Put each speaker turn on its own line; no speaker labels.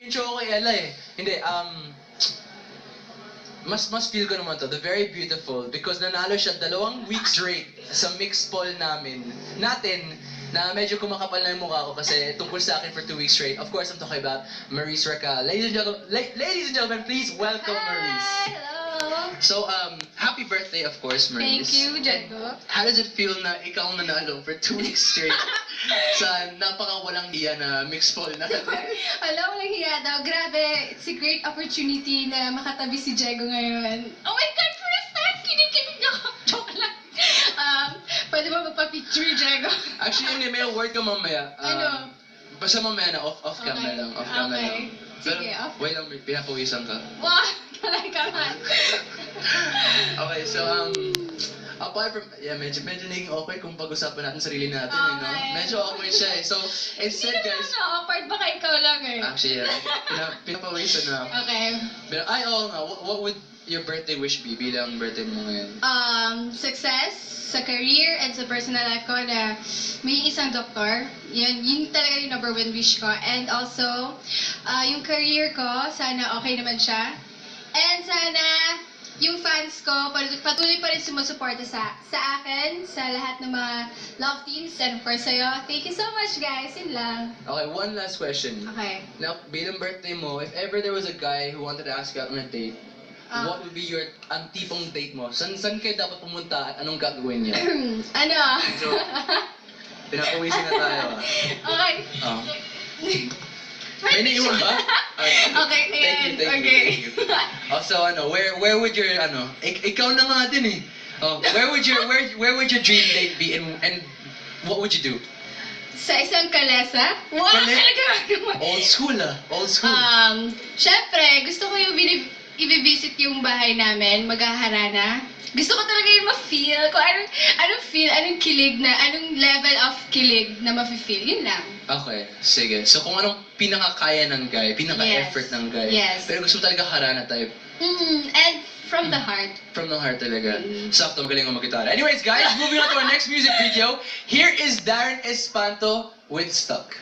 Intro ko kay Ella eh. Hindi, mas feel ko naman to, the very beautiful, because nanalo siya 2 weeks straight sa mixed poll natin, na medyo kumakapal na yung mukha ko kasi tungkol sa akin for 2 weeks straight. Of course, I'm talking about Maurice Racal. Ladies and gentlemen, please welcome Maurice.
Hello!
So, happy birthday, of course, Maurice.
Thank you, Jago.
How does it feel na ikaw ang nanalo for 2 weeks straight sa napaka-walang hiya na mixed poll natin?
Alam mo lang hiya daw. Grabe, it's a great opportunity na makatabi si Jago ngayon. Oh my God, first time! Kinikilig ako. Joke lang. Pwede ba magpa-picture, Jago?
Actually, hindi, may award ka mamaya.
Ano?
Basta mamaya na, off cam na lang. Off cam na lang. Pero,
Sige, off.
wait lang, pinapawisan ka.
Wow! Talaga man.
Okay, so, apart from, yeah, medyo naging awkward kung pag-usapan natin sarili natin, you know?
Okay.
Medyo awkward siya eh. So, instead,
Hindi
guys,
naman na-awkward. Baka ikaw lang eh.
actually, yeah, pinapawisan na.
Okay.
Pero, oo nga, what would your birthday wish be bilang birthday mo ngayon?
Success sa career and sa personal life ko na may isang doktor. Yun talaga yung number 1 wish ko. And also, yung career ko, sana okay naman siya. And sana yung fans ko patuloy pa rin sumusuporta sa akin, sa lahat ng mga love teams, and of course sa'yo. Thank you so much, guys. Yun lang.
Okay, one last question.
Okay.
Now, bilang birthday mo, if ever there was a guy who wanted to ask you out on a date, what would be your tipong date mo? San kayo dapat pumunta at anong gagawin niya?
Ano?
So, pinapawisin na tayo.
Okay.
Oh. May naiwan ba?
Okay,
Thank you,
okay.
thank you. Oh, so where would your ikaw na nga din eh. Oh, where would your dream date be and what would you do?
Sa isang kalesa? Wow, talaga.
Old school ah, old school.
Syempre, gusto ko yung i-visit yung bahay namin, maghaharana. Gusto ko talaga yung ma-feel kung anong feel, anong kilig na, anong level of kilig na ma-feel. Yun lang.
Okay, sige. So kung anong pinaka-kaya ng guy, pinaka-effort ng guy.
Yes.
Pero gusto mo talaga harana type.
And from the heart.
From the heart talaga. Sakto, magaling mo mag-gitara. Anyways, guys, moving on to our next music video. Here is Darren Espanto with Stuck.